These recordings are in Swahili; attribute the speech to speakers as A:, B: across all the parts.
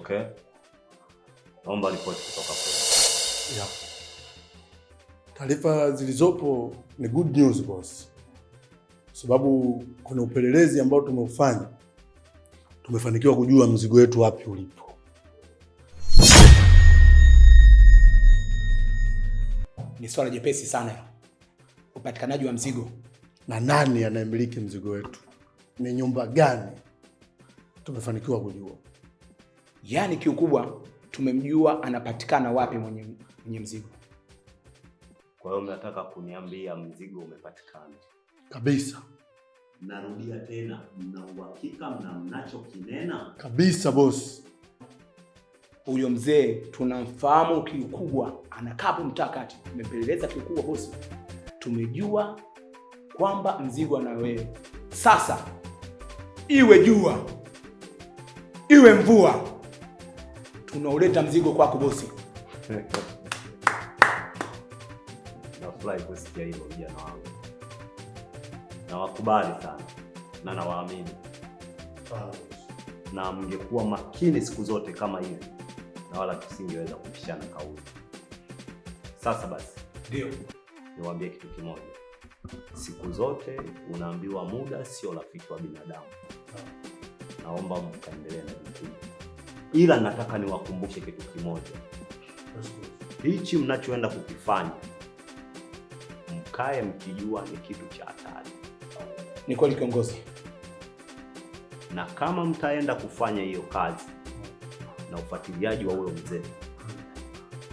A: Okay. Naomba ripoti kutoka kwa.
B: Yeah. Taarifa zilizopo ni good news boss. Sababu kuna upelelezi ambao tumeufanya. Tumefanikiwa kujua mzigo wetu wapi ulipo.
C: Ni swala jepesi sana. Upatikanaji wa mzigo.
B: Na nani anayemiliki mzigo wetu? Ni nyumba gani? Tumefanikiwa kujua.
C: Yaani kiukubwa tumemjua anapatikana wapi mwenye mzigo.
A: Kwa hiyo mnataka kuniambia mzigo umepatikana?
B: Kabisa.
A: Narudia tena, mna uhakika mnachokinena?
B: Kabisa boss.
C: Huyo mzee tunamfahamu kiukubwa, anakaa hapo mtakati. Tumepeleleza kiukubwa boss. Tumejua kwamba mzigo ana wewe. Sasa iwe jua, iwe mvua, tunauleta mzigo kwako bosi.
A: Nafurahi kusikia hilo vijana wangu. Nawakubali sana na nawaamini. Na mngekuwa makini siku zote kama hivi, na wala tusingeweza kupishana kauli. Sasa basi,
C: ndio
A: niwaambie kitu kimoja. Siku zote unaambiwa muda sio rafiki wa binadamu. Naomba mkaendelee na jukumu. Ila nataka niwakumbushe kitu kimoja. Hichi mnachoenda kukifanya, mkae mkijua ni kitu cha hatari.
C: Ni kweli kiongozi.
A: Na kama mtaenda kufanya hiyo kazi na ufuatiliaji wa huyo mzee,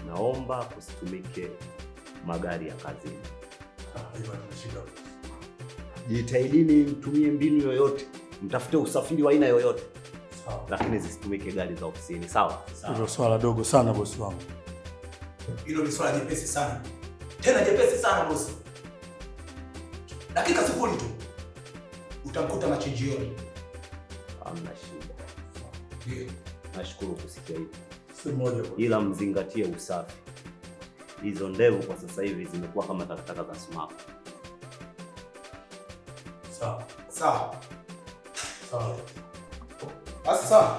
A: naomba kusitumike magari ya kazini. Jitahidini mtumie mbinu yoyote, mtafute usafiri wa aina yoyote. Sawa. Lakini zisitumike gari za ofisini, sawa?
B: Hilo swala dogo sana bosi wangu.
C: Hilo ni swala jepesi sana. Tena jepesi sana bosi. Dakika 0 tu utamkuta machinjioni.
A: Hamna shida.
C: Ndio.
A: Nashukuru kusikia hivi.
B: Si moja.
A: Ila mzingatie usafi. Hizo ndevu kwa sasa hivi zimekuwa kama takataka za sumaku.
C: Sawa. Sawa. Sawa. Basi sawa.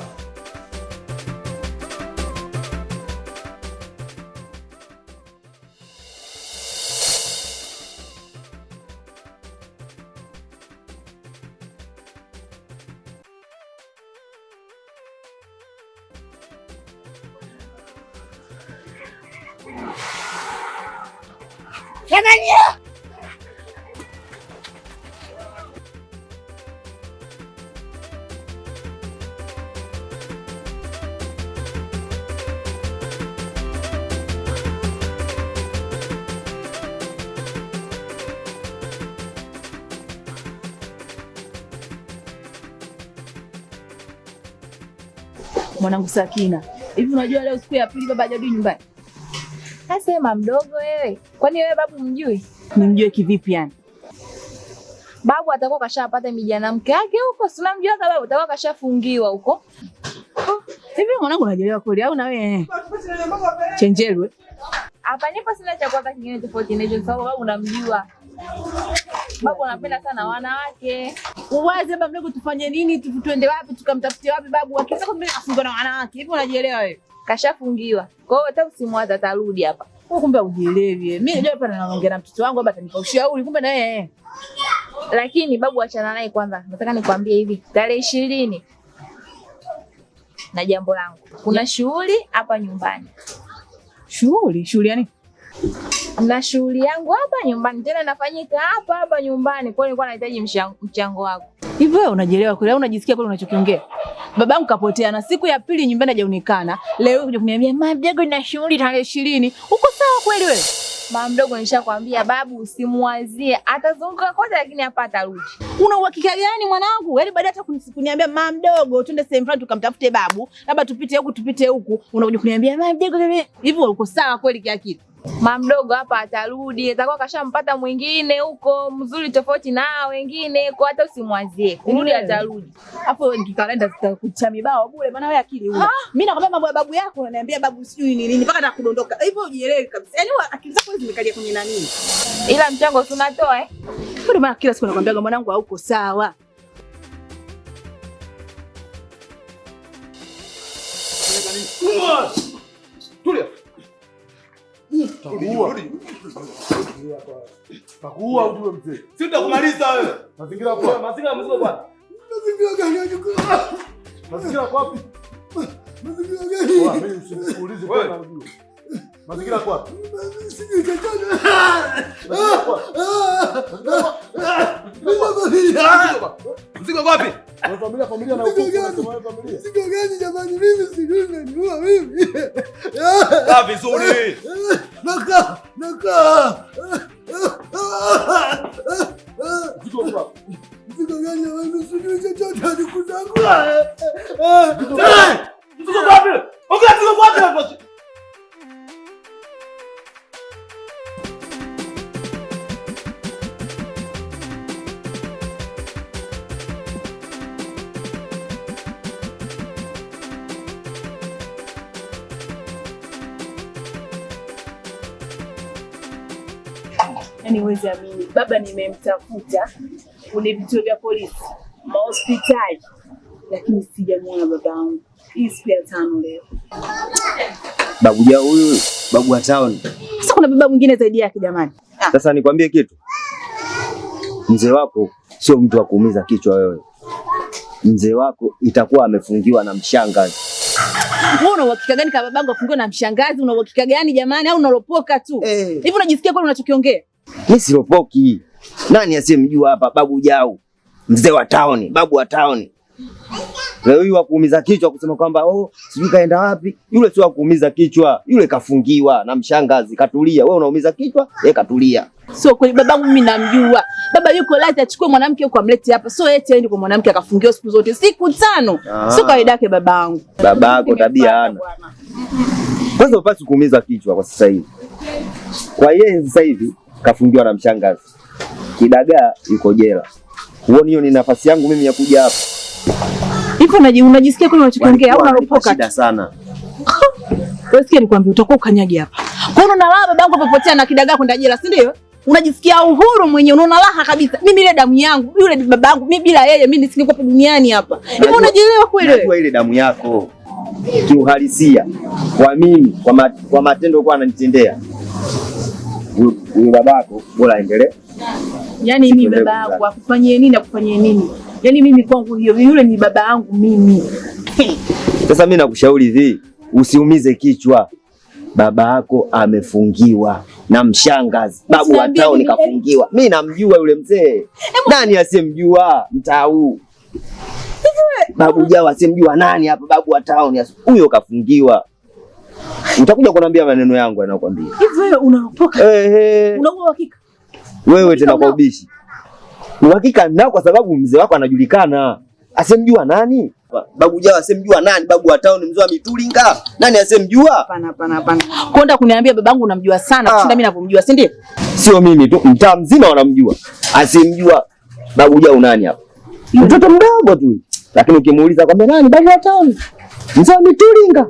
D: Jamani!
E: Mwanangu Sakina, hivi unajua leo siku ya pili baba hajarudi nyumbani?
D: Nasema mdogo wewe. Kwani wewe babu mjui?
E: Nimjue kivipi yani?
D: Babu atakuwa kashapata mijana mke yake huko, si unamjua babu atakuwa kashafungiwa huko.
E: Hivi mwanangu unajelewa kweli au na wewe? Chenjelwe.
D: Hapa nipo sina cha kuwapa kingine tofauti na hicho sababu babu unamjua. Babu anapenda sana wanawake.
E: Uwaze baba mdogo tufanye nini? Tuende wapi? Tukamtafutie wapi babu? Akisema kwamba afungiwa na wanawake. Hivi unajielewa wewe?
D: Kashafungiwa. Kwa hiyo hata usimwaza atarudi hapa.
E: Wewe kumbe ujielewi. Mimi najua hapa naongea na mtoto wangu hapa atanipa ushauri kumbe na yeye.
D: Lakini babu achana naye kwanza. Nataka nikwambie hivi, tarehe 20 na jambo langu. Kuna shughuli hapa nyumbani.
E: Shughuli yani?
D: Na shughuli yangu hapa nyumbani tena nafanyika hapa nyumbani. Kwa hiyo nilikuwa nahitaji mchango wako.
E: Hivi wewe unajielewa kweli au unajisikia kweli unachokiongea? Babangu kapotea na siku ya pili nyumbani hajaonekana. Leo kuja kuniambia mama mdogo na shughuli tarehe 20. Uko sawa kweli wewe?
D: Mama mdogo nishakwambia babu usimwazie. Atazunguka kote lakini hapa atarudi.
E: Una uhakika gani mwanangu? Yaani baada hata kuniambia mama mdogo twende sehemu fulani tukamtafute babu, labda tupite huku, unakuja kuniambia mama mdogo hivi uko sawa kweli kiakili?
D: Mama mdogo hapa atarudi, atakuwa kashampata mwingine huko mzuri tofauti na wengine, kwa hata usimwazie. Kurudi atarudi.
E: Hapo nikikalenda tutakucha mibao bure maana wewe akili huna. Mimi nakwambia mambo ya babu yako unaniambia babu sijui nini mpaka nakudondoka. Hivyo ujielewi kabisa. Yaani akili zako zimekalia kwenye nani?
D: Ila mchango tunatoa
E: Ndio maana kila siku nakwambia mwanangu hauko sawa.
C: Tulia.
B: Takuua ujue mzee.
C: Si utakumaliza wewe.
B: Mazingira kwa.
C: Mazingira mzigo kwa.
B: Mazingira gani unajua? Mazingira kwa. Mazingira gani? Wewe mimi usikuulize tena ujue. Mazingira kwa. Sijui chochote.
C: Mzigo wapi?
B: Familia na ukoo familia. Mzigo gani jamani, mimi sijui naniua mimi.
C: Ah, vizuri.
B: Naka. Mzigo gani jamani, sijui chochote hadi kuzangu.
C: Mzigo wapi? Ongea mzigo wapi hapo?
E: Yaani huwezi amini, baba nimemtafuta kwenye vituo vya polisi, mahospitali, lakini sijamuona babangu. Hii siku ya 5 leo.
F: Babu jao huyu, babu wa town.
E: Sasa kuna baba mwingine zaidi yake jamani.
F: Sasa nikwambie kitu. Mzee wako sio mtu wa kuumiza kichwa wewe. Mzee wako itakuwa amefungiwa na mshangazi.
E: Wewe una uhakika gani kama babangu afungiwa na mshangazi? Una uhakika gani jamani, au unalopoka tu? Hivi unajisikia kweli unachokiongea?
F: Mimi siropoki. Nani asiyemjua hapa babu jao? Mzee wa town, babu wa town. Leo huyu wa kuumiza kichwa kusema kwamba sijui kaenda wapi. Yule sio wa kuumiza kichwa, yule kafungiwa na mshangazi, katulia. Wewe unaumiza kichwa, yeye katulia.
E: Sio kweli, babangu mimi namjua. Baba yuko lazima achukue mwanamke huko amlete hapa. Sio eti aende kwa mwanamke akafungiwa siku zote, siku 5. Sio kawaida yake babangu.
F: Babako tabia hana. Kwanza upasi kuumiza kichwa kwa sasa hivi. Kwa yeye sasa hivi kafungiwa na mshangazi. Kidagaa yuko jela. Huoni hiyo ni nafasi yangu mimi ya kuja hapa.
E: Hivi unajisikia kweli unachokiongea au unaropoka?
F: Shida sana.
E: Wewe sikia nikwambie, utakuwa ukanyagi hapa. Kwa nini unalala babangu amepotea na kidagaa kwenda jela, si ndio? Unajisikia uhuru mwenyewe, unaona raha kabisa. Mimi ile damu yangu, yule ni babangu, mimi bila yeye mimi nisingekuwa duniani hapa. Hivi unajielewa kweli wewe?
F: Najua ile damu yako. Kiuhalisia kwa mimi kwa matendo kwa ananitendea. Huyu babako bora aendelee.
E: Yaani mimi baba yangu akufanyie nini akufanyie nini? Yaani mimi kwangu hiyo yule ni baba yangu mimi.
F: Sasa mimi nakushauri hivi, usiumize kichwa. Baba yako amefungiwa na mshangazi. Babu wa town kafungiwa. Mimi namjua yule mzee. Nani asiyemjua mtaa huu? Babu jao asiyemjua nani hapa babu wa town? Huyo kafungiwa. Utakuja kuniambia maneno yangu anakuambia.
E: Hivi wewe unaropoka? Una uhakika?
F: Wewe tena kwa ubishi. Uhakika nao kwa sababu mzee wako anajulikana. Asemjua nani? Babu jao asemjua nani? Babu wa town mzee wa Mitulinga. Nani asemjua?
E: Hapana. Konda kuniambia babangu unamjua sana kushinda mimi ninavyomjua, si ndio?
F: Sio mimi tu, mtaa mzima wanamjua. Asemjua babu jao nani hapa? Mtoto mdogo tu. Lakini ukimuuliza kwamba nani babu wa town? Mzee wa Mitulinga.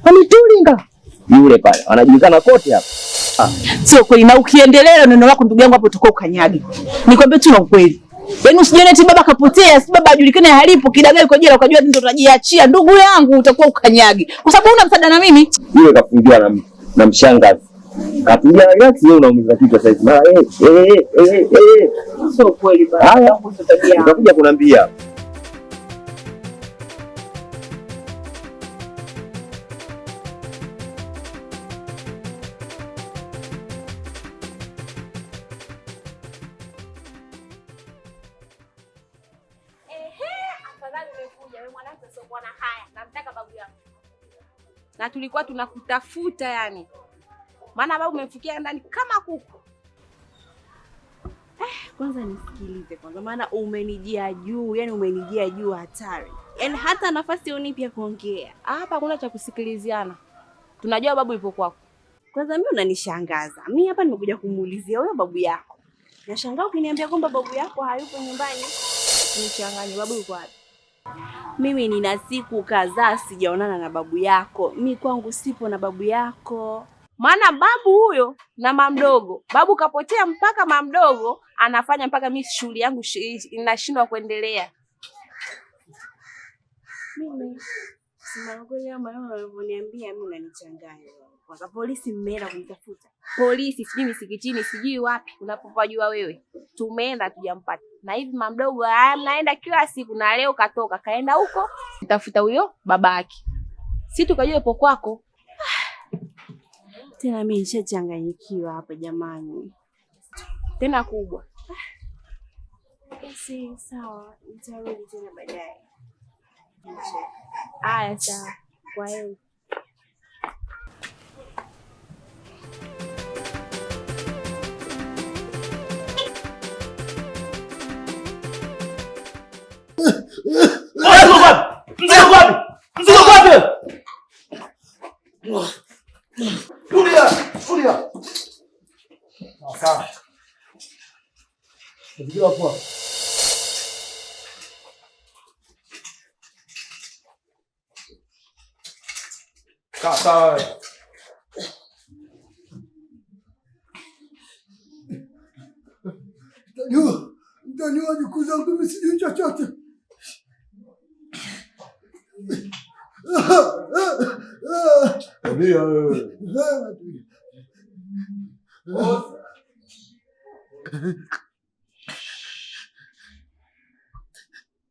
F: Wa Mitulinga. Yule pale anajulikana kote hapa.
E: Sio kweli, na ukiendelea neno lako ndugu yangu hapo utakuwa ukanyagi. Nikwambie tu na ukweli. Yaani usijione eti baba kapotea, si baba ajulikane halipo, kidagaa yuko jela ukajua ndio utajiachia. Ndugu yangu utakuwa ukanyagi. Kwa sababu una msaada na mimi.
F: Yule kafungiwa na mshangazi. Katulia relax, wewe unaumiza kichwa sasa hivi. Mara
E: Sio kweli baba.
F: Haya, utakuja kuniambia.
G: Na tulikuwa tunakutafuta yani. Maana babu umemfikia ndani kama kuku.
H: Kwanza nisikilize kwanza, maana umenijia juu, yani umenijia juu hatari. Yani hata nafasi unipi ya kuongea.
G: Hapa kuna cha kusikiliziana. Tunajua babu yupo kwako.
H: Kwanza mimi unanishangaza. Mimi hapa nimekuja kumuulizia wewe babu yako. Nashangaa ukiniambia kwamba babu yako hayupo nyumbani.
G: Nichanganye, babu yuko wapi?
H: Mimi nina siku kadhaa sijaonana na babu yako. Mimi kwangu sipo na babu yako.
G: Maana babu huyo na mamdogo. Babu kapotea mpaka mamdogo anafanya mpaka mimi shughuli yangu inashindwa kuendelea.
H: Mimi Sema kweli ama unavyoniambia mimi unanichanganya. Kwanza polisi mmeenda kunitafuta. Polisi sijui misikitini sijui wapi unapopajua wewe. Tumeenda tujampata. Na hivi mamdogo mnaenda kila siku na leo katoka kaenda huko nitafuta huyo babake. Si tukajua ipo kwako. Tena mimi nishachanganyikiwa hapa jamani. Tena kubwa. Basi sawa, nitarudi tena baadaye. Aya sawa. Kwa hiyo
C: Sawa.
B: Mtaniua jukuu zangu, mimi sijui chochote. Tulia wewe.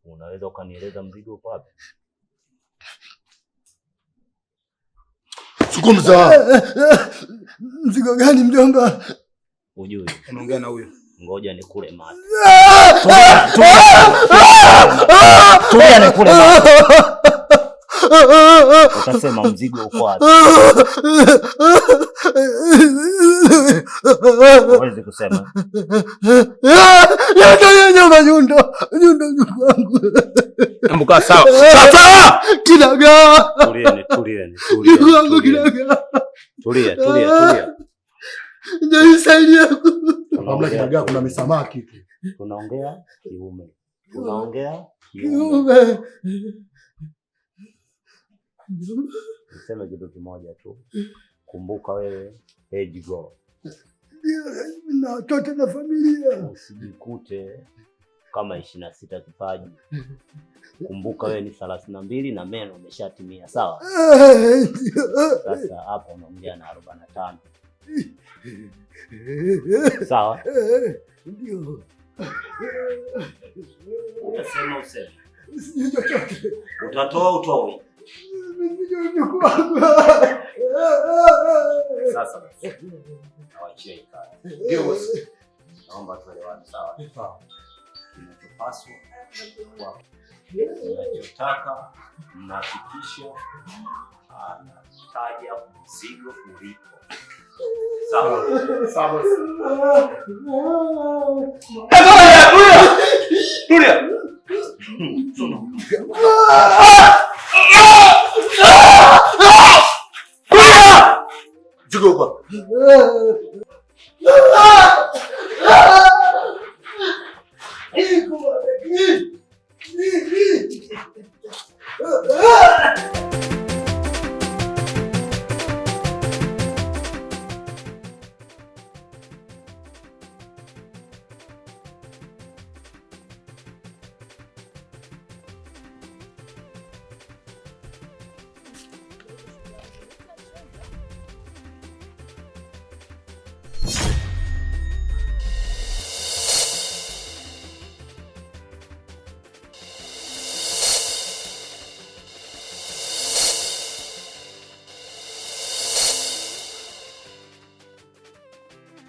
A: Unaweza ukanieleza mzigo uko wapi?
B: Sukumza. Mzigo gani mjomba?
A: Ujui.
C: Unaongea na huyo.
A: Ngoja nikule maji. Tulia nikule maji. Utasema mzigo uko wapi? Huwezi kusema.
B: Nyundo wangu.
C: Mbuka sawa. Sawa.
B: Kidaga.
A: Tulieni.
B: Wangu kidaga.
A: Tulia.
B: Ndio isaidi yako. Kabla kidaga kuna misamaki.
A: Tunaongea kiume. Niseme kitu kimoja tu. Kumbuka wewe age go.
B: Na watoto na familia.
A: Usijikute kama 26 kipaji. Kumbuka wewe ni 32 na meno umeshatimia, sawa? Sasa hapa unaongea na 45. Sawa?
B: Ndio.
A: Utasema useme. Utatoa utoe. Sasa nawachia ikali. Ndio. Naomba tuelewane, sawa? Kinachopaswa kwa ninachotaka mnahakikisha anataja mzigo ulipo. Sawa. Tulia. Mzigo uko.